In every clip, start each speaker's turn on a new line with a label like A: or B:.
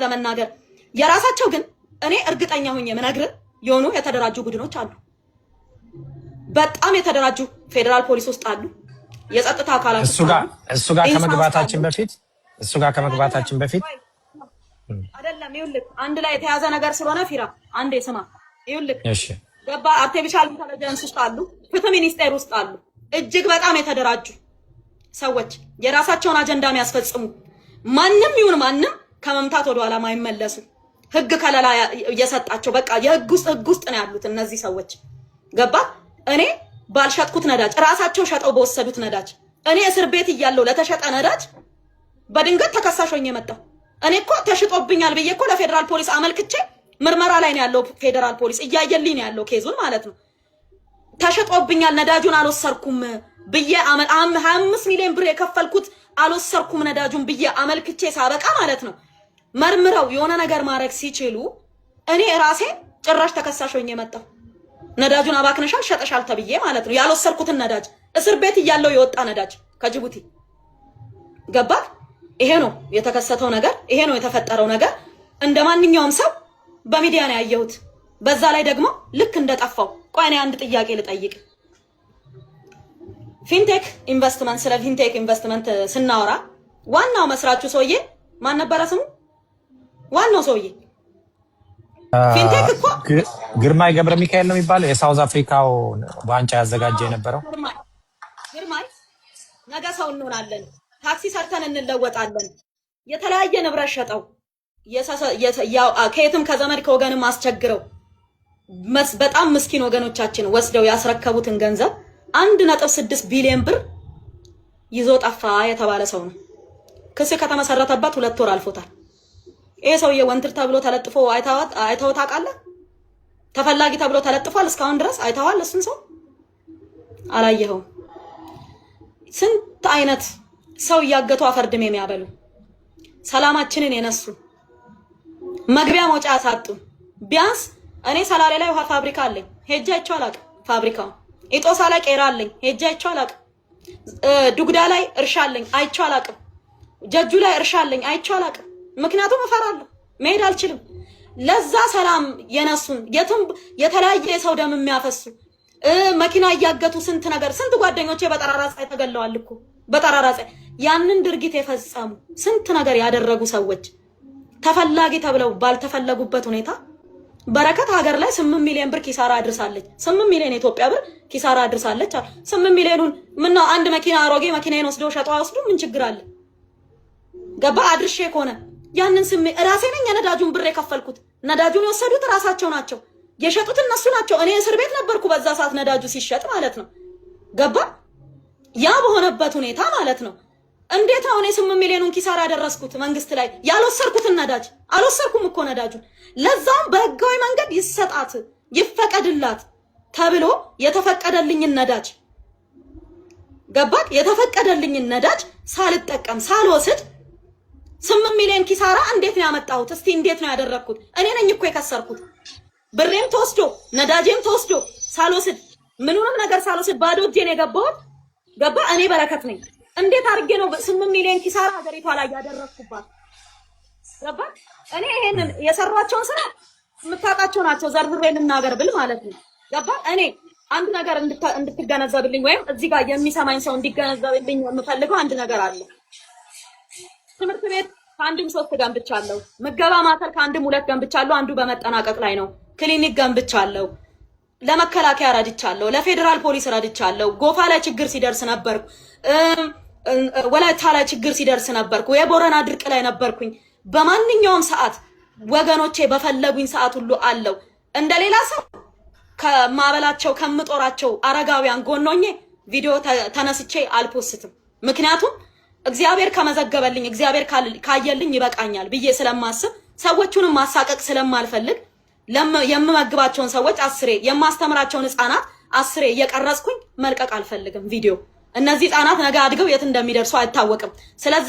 A: ለመናገር የራሳቸው ግን እኔ እርግጠኛ ሆኜ ምነግር የሆኑ የተደራጁ ቡድኖች አሉ። በጣም የተደራጁ ፌደራል ፖሊስ ውስጥ አሉ። የጸጥታ አካላት
B: እሱ ጋር ከመግባታችን በፊት
A: አይደለም። ይኸውልህ አንድ ላይ የተያዘ ነገር ስለሆነ ፊራ አንዴ ስማ። ይኸውልህ
B: እሺ
A: ገባ አርቲፊሻል ኢንተለጀንስ ውስጥ አሉ፣ ፍትህ ሚኒስቴር ውስጥ አሉ። እጅግ በጣም የተደራጁ ሰዎች የራሳቸውን አጀንዳ የሚያስፈጽሙ ማንም ይሁን ማንም ከመምታት ወደ ኋላ ማይመለሱ ህግ ከለላ እየሰጣቸው በቃ ህግ ውስጥ ነው ያሉት እነዚህ ሰዎች ገባ። እኔ ባልሸጥኩት ነዳጅ ራሳቸው ሸጠው በወሰዱት ነዳጅ እኔ እስር ቤት እያለሁ ለተሸጠ ነዳጅ በድንገት ተከሳሽ ሆኜ መጣሁ። እኔ እኮ ተሽጦብኛል ብዬ እኮ ለፌደራል ፖሊስ አመልክቼ ምርመራ ላይ ነው ያለው። ፌደራል ፖሊስ እያየልኝ ነው ያለው ኬዙን ማለት ነው። ተሽጦብኛል ነዳጁን አልወሰርኩም ብዬ 25 ሚሊዮን ብር የከፈልኩት አልወሰርኩም ነዳጁን ብዬ አመልክቼ ሳበቃ ማለት ነው መርምረው የሆነ ነገር ማድረግ ሲችሉ እኔ ራሴ ጭራሽ ተከሳሽ ሆኜ መጣሁ። ነዳጁን አባክነሻል ሸጠሻል ተብዬ ማለት ነው ያልወሰርኩትን ነዳጅ እስር ቤት እያለሁ የወጣ ነዳጅ ከጅቡቲ ገባ። ይሄ ነው የተከሰተው ነገር፣ ይሄ ነው የተፈጠረው ነገር። እንደማንኛውም ሰው በሚዲያ ነው ያየሁት። በዛ ላይ ደግሞ ልክ እንደጠፋው ቆይ እኔ አንድ ጥያቄ ልጠይቅ። ፊንቴክ ኢንቨስትመንት ስለ ፊንቴክ ኢንቨስትመንት ስናወራ ዋናው መስራቹ ሰውዬ ማን ነበረ ስሙ? ዋናው ሰውዬ ፊንቴክ እኮ
B: ግርማይ ገብረ ሚካኤል ነው የሚባለው የሳውዝ አፍሪካው ዋንጫ ያዘጋጀ የነበረው
A: ግርማይ። ነገ ሰው እንሆናለን፣ ታክሲ ሰርተን እንለወጣለን። የተለያየ ንብረት ሸጠው ከየትም ከዘመድ ከወገንም አስቸግረው በጣም ምስኪን ወገኖቻችን ወስደው ያስረከቡትን ገንዘብ 1.6 ቢሊዮን ብር ይዞ ጠፋ የተባለ ሰው ነው። ክስ ከተመሰረተበት 2 ወር አልፎታል። ይሄ ሰውዬ ወንትር ተብሎ ተለጥፎ አይተው ታውቃለህ? ተፈላጊ ተብሎ ተለጥፏል። እስካሁን ድረስ አይተዋል? እሱን ሰው አላየኸውም? ስንት አይነት ሰው እያገቱ አፈርድም የሚያበሉ ሰላማችንን የነሱ መግቢያ መውጫ ያሳጡ። ቢያንስ እኔ ሰላሌ ላይ ውሃ ፋብሪካ አለኝ ሄጄ አይቼው አላውቅም። ፋብሪካው ኢጦሳ ላይ ቄራ አለኝ ሄጄ አይቼው አላውቅም። ዱግዳ ላይ እርሻ አለኝ አይቼው አላውቅም። ጀጁ ላይ እርሻ አለኝ አይቼው አላውቅም። ምክንያቱም እፈራለሁ፣ መሄድ አልችልም። ለዛ ሰላም የነሱን የትም የተለያየ ሰው ደም የሚያፈሱ መኪና እያገቱ ስንት ነገር ስንት ጓደኞቼ በጠራራ ፀሐይ ተገለዋል እኮ በጠራራ ፀሐይ። ያንን ድርጊት የፈጸሙ ስንት ነገር ያደረጉ ሰዎች ተፈላጊ ተብለው ባልተፈለጉበት ሁኔታ በረከት ሀገር ላይ 8 ሚሊዮን ብር ኪሳራ አድርሳለች። 8 ሚሊዮን የኢትዮጵያ ብር ኪሳራ አድርሳለች። 8 ሚሊዮኑን ምን ነው አንድ መኪና አሮጌ መኪናዬን ወስደው ሸጠው ወስዱ ምን ችግር አለ? ገባ አድርሼ ከሆነ ያንን ስሜ ራሴ ነኝ የነዳጁን ብር የከፈልኩት። ነዳጁን የወሰዱት ራሳቸው ናቸው፣ የሸጡት እነሱ ናቸው። እኔ እስር ቤት ነበርኩ በዛ ሰዓት ነዳጁ ሲሸጥ ማለት ነው። ገባ ያ በሆነበት ሁኔታ ማለት ነው እንዴት አሁን 8 ሚሊዮኑን ኪሳራ ያደረስኩት መንግስት ላይ ያልወሰርኩትን ነዳጅ አልወሰርኩም እኮ ነዳጁን። ለዛም በህጋዊ መንገድ ይሰጣት ይፈቀድላት ተብሎ የተፈቀደልኝን ነዳጅ ገባ የተፈቀደልኝን ነዳጅ ሳልጠቀም ሳልወስድ 8 ሚሊዮን ኪሳራ እንዴት ነው ያመጣሁት? እስቲ እንዴት ነው ያደረኩት? እኔ ነኝ እኮ የከሰርኩት። ብሬም ተወስዶ ነዳጄም ተወስዶ ሳልወስድ ምኑንም ነገር ሳልወስድ ባዶ እጄን የገባሁት ገባ። እኔ በረከት ነኝ። እንዴት አድርጌ ነው 8 ሚሊዮን ኪሳራ ሀገሪቷ ላይ ያደረኩባት? ገባ። እኔ ይሄንን የሰሯቸውን ስራ የምታውቃቸው ናቸው። ዘርዝሬ ልናገር ብል ማለት ነው። ገባ። እኔ አንድ ነገር እንድትገነዘብልኝ ወይም እዚህ ጋር የሚሰማኝ ሰው እንዲገነዘብልኝ የምፈልገው አንድ ነገር አለ። ትምህርት ቤት ከአንድም 3 ገንብቻለሁ። ምገባ ማዕከል ከአንድም 2 ገንብቻለሁ። አንዱ በመጠናቀቅ ላይ ነው። ክሊኒክ ገንብቻለሁ። ለመከላከያ ረድቻለሁ። ለፌደራል ፖሊስ ረድቻለሁ። ጎፋ ላይ ችግር ሲደርስ ነበርኩ። ወላይታ ላይ ችግር ሲደርስ ነበርኩ። የቦረና ድርቅ ላይ ነበርኩኝ። በማንኛውም ሰዓት ወገኖቼ በፈለጉኝ ሰዓት ሁሉ አለው። እንደሌላ ሰው ከማበላቸው ከምጦራቸው አረጋውያን ጎኖኜ ቪዲዮ ተነስቼ አልፖስትም። ምክንያቱም እግዚአብሔር ከመዘገበልኝ እግዚአብሔር ካየልኝ ይበቃኛል ብዬ ስለማስብ ሰዎቹንም ማሳቀቅ ስለማልፈልግ የምመግባቸውን ሰዎች 10 የማስተምራቸውን ህፃናት 10 እየቀረጽኩኝ መልቀቅ አልፈልግም ቪዲዮ። እነዚህ ህፃናት ነገ አድገው የት እንደሚደርሱ አይታወቅም። ስለዛ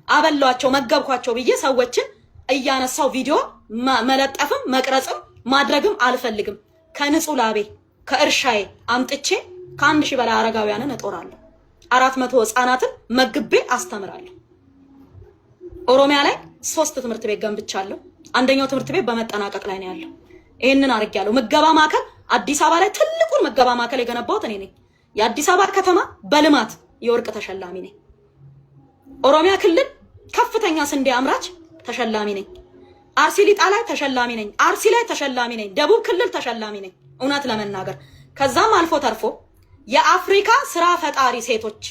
A: አበላቸው መገብኳቸው ብዬ ሰዎችን እያነሳው ቪዲዮ መለጠፍም መቅረጽም ማድረግም አልፈልግም። ከንጹህ ላቤ ከእርሻዬ አምጥቼ ከ1000 በላይ አረጋውያንን እጦራለሁ። 400 ህፃናትን መግቤ አስተምራለሁ። ኦሮሚያ ላይ 3 ትምህርት ቤት ገንብቻለሁ። አንደኛው ትምህርት ቤት በመጠናቀቅ ላይ ነው ያለው። ይሄንን አድርጌያለሁ። ምገባ ማዕከል አዲስ አበባ ላይ ትልቁን ምገባ ማዕከል የገነባሁት እኔ ነኝ። የአዲስ አበባ ከተማ በልማት የወርቅ ተሸላሚ ነኝ። ኦሮሚያ ክልል ከፍተኛ ስንዴ አምራች ተሸላሚ ነኝ። አርሲ ሊጣ ላይ ተሸላሚ ነኝ። አርሲ ላይ ተሸላሚ ነኝ። ደቡብ ክልል ተሸላሚ ነኝ። እውነት ለመናገር ከዛም አልፎ ተርፎ የአፍሪካ ስራ ፈጣሪ ሴቶች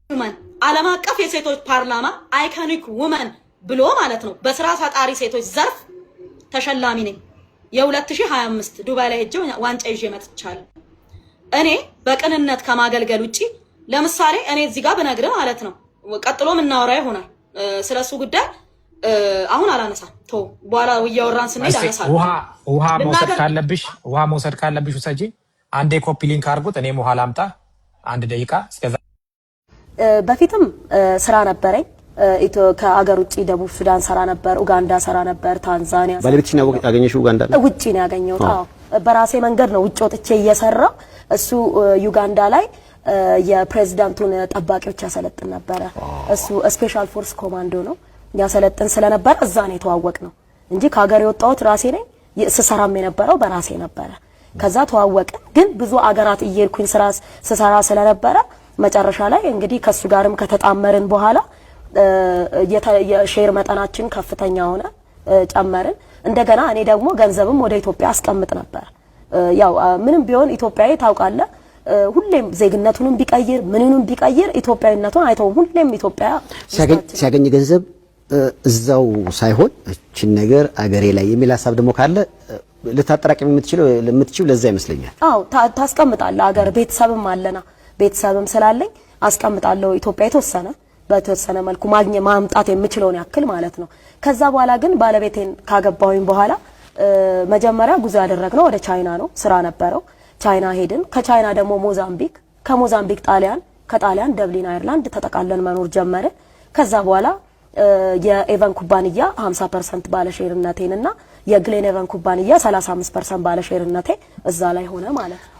A: ውመን ዓለም አቀፍ የሴቶች ፓርላማ አይኮኒክ ውመን ብሎ ማለት ነው በስራ ፈጣሪ ሴቶች ዘርፍ ተሸላሚ ነኝ። የ2025 ዱባይ ላይ ሄጄ ዋንጫ ይዤ መጥቻለሁ። እኔ በቅንነት ከማገልገል ውጪ ለምሳሌ እኔ እዚህ ጋር ብነግር ማለት ነው ቀጥሎ ምናወራ ይሆናል ስለሱ ጉዳይ አሁን አላነሳም። በኋላ እያወራን ስንሄድ አነሳለሁ።
B: ውሃ መውሰድ ካለብሽ ውሰጂ። አንዴ ኮፒ ሊንክ አድርጉት። እኔም ውሃ ላምጣ 1 ደቂቃ። እስከዛ
C: በፊትም ስራ ነበረኝ። ከአገር ውጪ ደቡብ ሱዳን ሰራ ነበር፣ ኡጋንዳ ሰራ ነበር፣ ታንዛኒያ።
D: ባለቤትሽ ነው ያገኘሽው? ኡጋንዳ
C: ውጪ ነው ያገኘሁት። አዎ በራሴ መንገድ ነው ውጪ ወጥቼ እየሰራው። እሱ ዩጋንዳ ላይ የፕሬዝዳንቱን ጠባቂዎች ያሰለጥን ነበር። እሱ ስፔሻል ፎርስ ኮማንዶ ነው ያሰለጥን ስለነበር እዛ ነው የተዋወቅ ነው እንጂ ከሀገር የወጣሁት ራሴ ነኝ። ስሰራም የነበረው በራሴ ነበር። ከዛ ተዋወቅን። ግን ብዙ አገራት እየሄድኩኝ ስራ ስሰራ ስለነበረ መጨረሻ ላይ እንግዲህ ከሱ ጋርም ከተጣመርን በኋላ የሼር መጠናችን ከፍተኛ ሆነ፣ ጨመርን። እንደገና እኔ ደግሞ ገንዘብም ወደ ኢትዮጵያ አስቀምጥ ነበር። ያው ምንም ቢሆን ኢትዮጵያዊ ታውቃለህ፣ ሁሌም ዜግነቱንም ቢቀይር ምንንም ቢቀይር ኢትዮጵያዊነቱን አይተውም። ሁሌም ኢትዮጵያ
D: ሲያገኝ ገንዘብ እዛው ሳይሆን እቺን ነገር አገሬ ላይ የሚል ሐሳብ ደግሞ ካለ ልታጠራቅም የምትችለው ለዛ ይመስለኛል።
C: አዎ ታስቀምጣለህ። አገር ቤተሰብም አለና ቤተሰብም ስላለኝ አስቀምጣለሁ። ኢትዮጵያ በተወሰነ መልኩ ማምጣት የምችለውን ያክል ማለት ነው። ከዛ በኋላ ግን ባለቤቴን ካገባሁኝ በኋላ መጀመሪያ ጉዞ ያደረግነው ወደ ቻይና ነው። ስራ ነበረው። ቻይና ሄድን። ከቻይና ደግሞ ሞዛምቢክ፣ ከሞዛምቢክ ጣሊያን፣ ከጣሊያን ደብሊን አየርላንድ ተጠቃለን መኖር ጀመርን። ከዛ በኋላ የኤቨን ኩባንያ 50% ባለሼርነቴንና የግሌን ኤቨን ኩባንያ 35% ባለሼርነቴ እዛ ላይ ሆነ ማለት ነው።